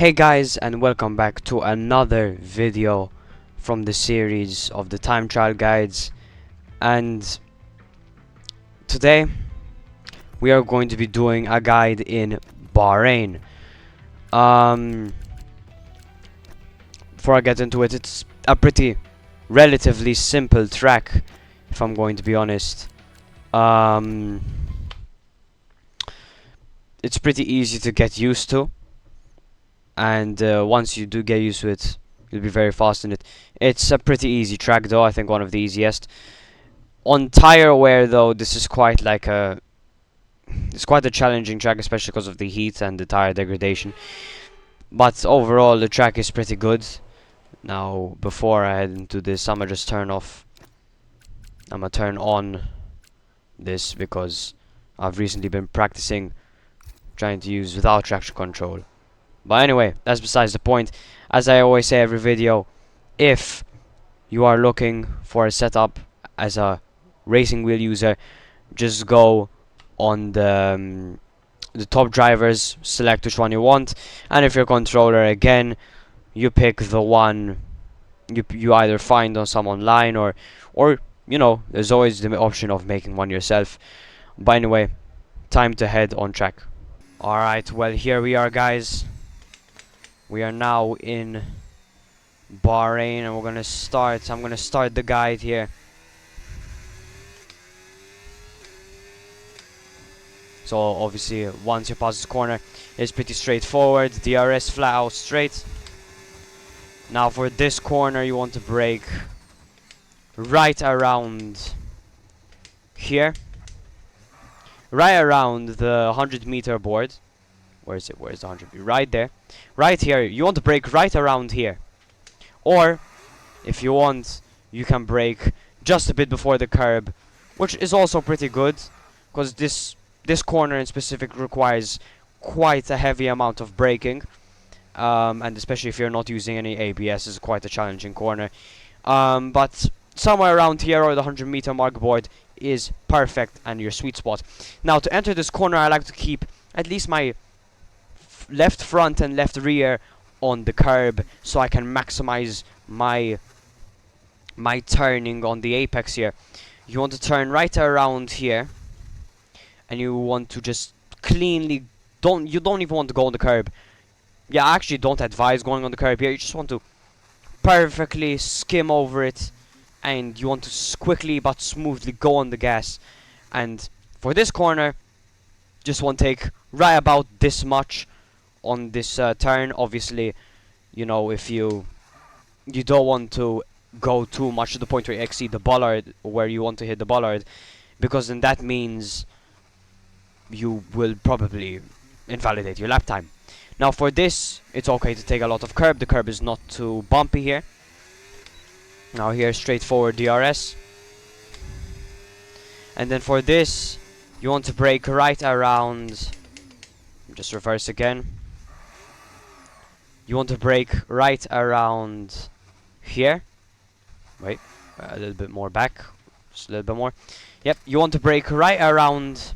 Hey guys, and welcome back to another video from the series of the time trial guides. And today we are going to be doing a guide in Bahrain. Before I get into it, it's a pretty relatively simple track, if I'm going to be honest. It's pretty easy to get used to, and once you do get used to it, you'll be very fast in it. It's a pretty easy track though, I think one of the easiest. On tire wear though, this is quite like it's quite a challenging track, especially because of the heat and the tire degradation. But overall the track is pretty good. Now before I head into this, I'm gonna turn on this because I've recently been practicing trying to use without traction control. But anyway, that's besides the point. As I always say every video, if you are looking for a setup as a racing wheel user, just go on the top drivers, select which one you want, and if your controller, again, you pick the one you either find on some online or you know, there's always the option of making one yourself. But anyway, time to head on track. Alright, well, here we are, guys. We are now in Bahrain, and I'm gonna start the guide here. So obviously once you pass this corner, it's pretty straightforward. DRS flat out straight. Now for this corner you want to brake right around here. Right around the 100-meter board. Where is it? Where is the 100? Right there. Right here. You want to brake right around here. Or if you want, you can brake just a bit before the curb, which is also pretty good, because this corner in specific requires quite a heavy amount of braking, and especially if you're not using any ABS, is quite a challenging corner. But somewhere around here or the 100-meter mark board is perfect and your sweet spot. Now to enter this corner, I like to keep at least my left front and left rear on the curb, so I can maximize my turning on the apex here. You want to turn right around here, and you want to just cleanly you don't even want to go on the curb. Yeah, I actually don't advise going on the curb here. You just want to perfectly skim over it, and you want to quickly but smoothly go on the gas. And for this corner, just want to take right about this much on this turn. Obviously, you know, if you don't want to go too much to the point where you exceed the bollard, where you want to hit the bollard, because then that means you will probably invalidate your lap time. Now for this, it's okay to take a lot of curb. The curb is not too bumpy here. Now here, straightforward DRS. And then for this, you want to brake right around, just reverse again. You want to brake right around here. Wait, a little bit more back. Just a little bit more. Yep, you want to brake right around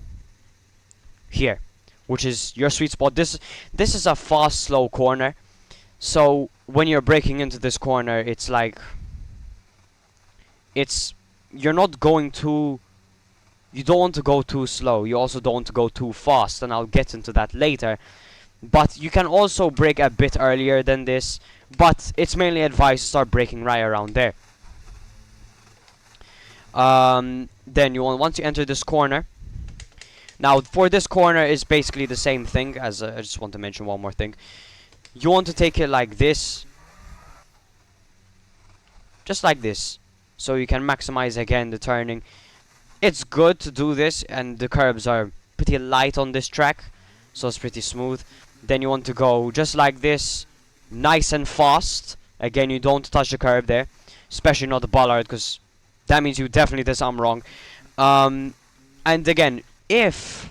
here, which is your sweet spot. This is a fast, slow corner. So when you're braking into this corner, it's like you're not going too. You don't want to go too slow. You also don't want to go too fast, and I'll get into that later. But you can also brake a bit earlier than this, but it's mainly advised to start braking right around there. Then you want, once you enter this corner. Now for this corner is basically the same thing as I just want to mention one more thing. You want to take it like this, just like this, so you can maximize again the turning. It's good to do this, and the curbs are pretty light on this track, so it's pretty smooth. Then you want to go just like this, nice and fast. Again, you don't touch the curb there, especially not the bollard, because that means you definitely did something wrong. And again, if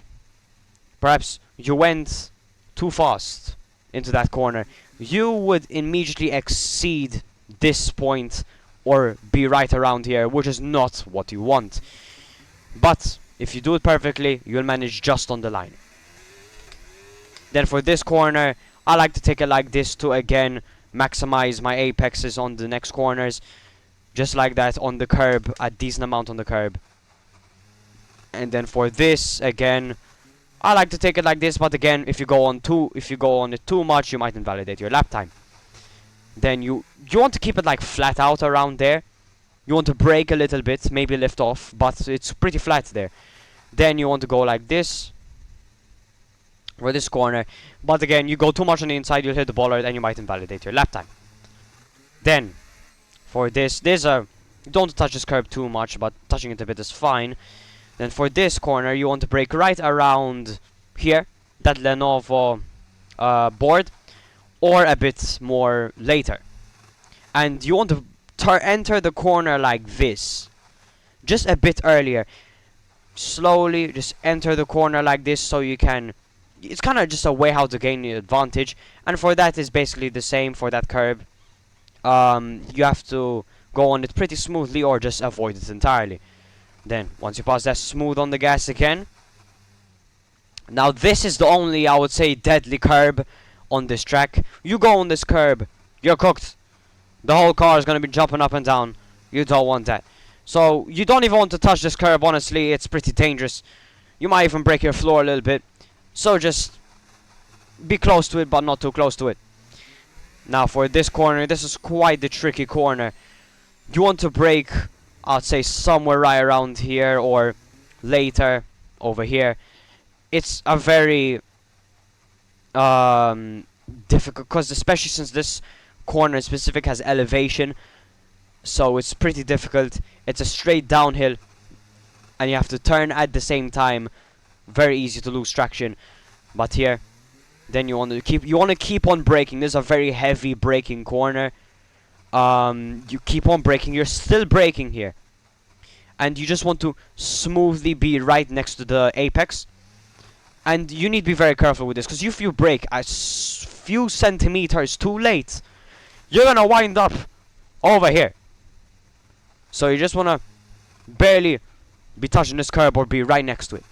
perhaps you went too fast into that corner, you would immediately exceed this point or be right around here, which is not what you want. But if you do it perfectly, you'll manage just on the line. Then for this corner, I like to take it like this to again maximize my apexes on the next corners. Just like that on the curb, a decent amount on the curb. And then for this, again, I like to take it like this, but again, if you go on it too much, you might invalidate your lap time. Then you want to keep it like flat out around there. You want to brake a little bit, maybe lift off, but it's pretty flat there. Then you want to go like this for this corner, but again, you go too much on the inside, you'll hit the bollard and you might invalidate your lap time. Then for this, you don't touch this curb too much, but touching it a bit is fine. Then for this corner, you want to brake right around here, that Lenovo board, or a bit more later. And you want to enter the corner like this, just a bit earlier. Slowly, just enter the corner like this so you can... It's kind of just a way how to gain the advantage. And for that is basically the same for that curb. You have to go on it pretty smoothly or just avoid it entirely. Then, once you pass that, smooth on the gas again. Now this is the only, I would say, deadly curb on this track. You go on this curb, you're cooked. The whole car is going to be jumping up and down. You don't want that. So, you don't even want to touch this curb, honestly. It's pretty dangerous. You might even break your floor a little bit. So just be close to it, but not too close to it. Now for this corner, this is quite the tricky corner. You want to brake, I'd say somewhere right around here or later over here. It's a very difficult, because especially since this corner in specific has elevation, so it's pretty difficult. It's a straight downhill and you have to turn at the same time. Very easy to lose traction. But here, then you want to keep on braking. This is a very heavy braking corner. You keep on braking. You're still braking here, and you just want to smoothly be right next to the apex. And you need to be very careful with this, because if you brake a few centimeters too late, you're gonna wind up over here. So you just wanna barely be touching this curb or be right next to it.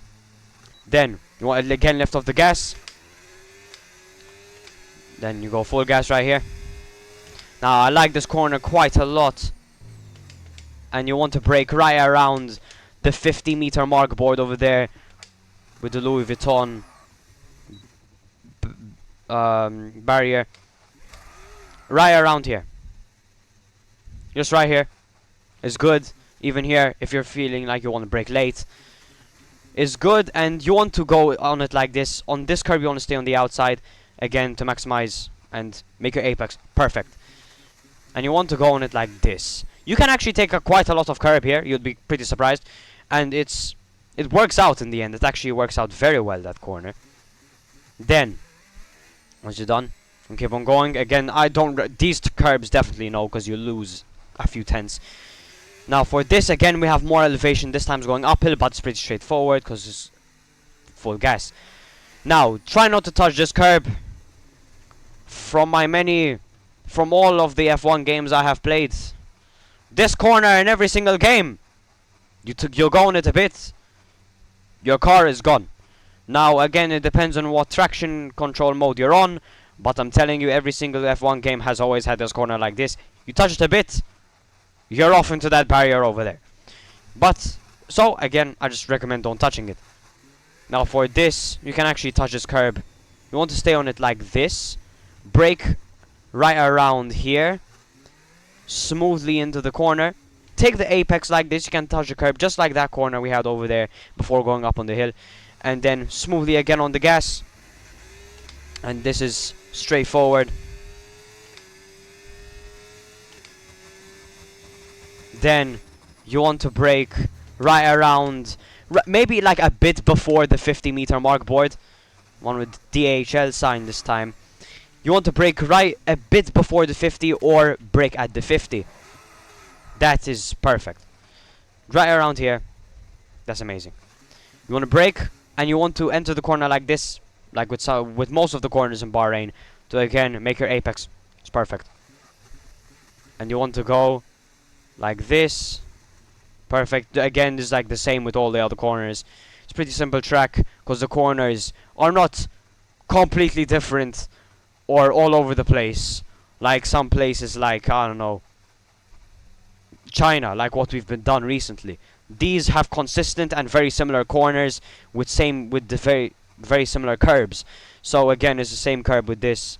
Then you want to again lift off the gas. Then you go full gas right here. Now I like this corner quite a lot. And you want to brake right around the 50-meter mark board over there with the Louis Vuitton barrier. Right around here. Just right here is good. Even here, if you're feeling like you want to brake late, is good. And you want to go on it like this. On this curb you want to stay on the outside, again, to maximize and make your apex perfect. And you want to go on it like this. You can actually take quite a lot of curb here, you'd be pretty surprised. And it works out in the end. It actually works out very well, that corner. Then once you're done, and keep on going. Again, these curbs definitely no, because you lose a few tenths. Now for this, again, we have more elevation. This time it's going uphill, but it's pretty straightforward because it's full gas. Now try not to touch this curb. From all of the F1 games I have played, this corner in every single game, you'll go on it a bit, your car is gone. Now again, it depends on what traction control mode you're on, but I'm telling you, every single F1 game has always had this corner like this. You touch it a bit, you're off into that barrier over there. But so again, I just recommend don't touching it. Now for this, you can actually touch this curb. You want to stay on it like this, brake right around here, smoothly into the corner, take the apex like this. You can touch the curb just like that corner we had over there before going up on the hill, and then smoothly again on the gas. And this is straightforward. Then you want to brake right around, maybe like a bit before the 50-meter mark board, one with DHL sign this time. You want to brake right a bit before the 50 or brake at the 50. That is perfect. Right around here. That's amazing. You want to brake and you want to enter the corner like this, like with most of the corners in Bahrain, to again make your apex. It's perfect. And you want to go like this. Perfect. Again, this is like the same with all the other corners. It's a pretty simple track because the corners are not completely different or all over the place. Like some places like, I don't know, China, like what we've been done recently. These have consistent and very similar corners with the very similar curbs. So again, it's the same curb with this.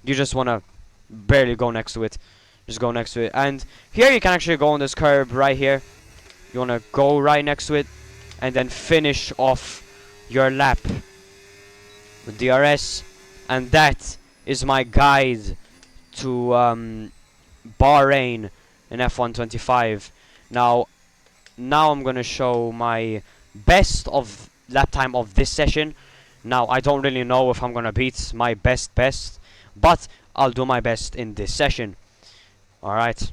You just wanna barely go next to it. Just go next to it. And here you can actually go on this curb right here. You wanna go right next to it and then finish off your lap with DRS. And that is my guide to Bahrain in F125. Now I'm gonna show my best of lap time of this session. Now I don't really know if I'm gonna beat my best, but I'll do my best in this session. Alright.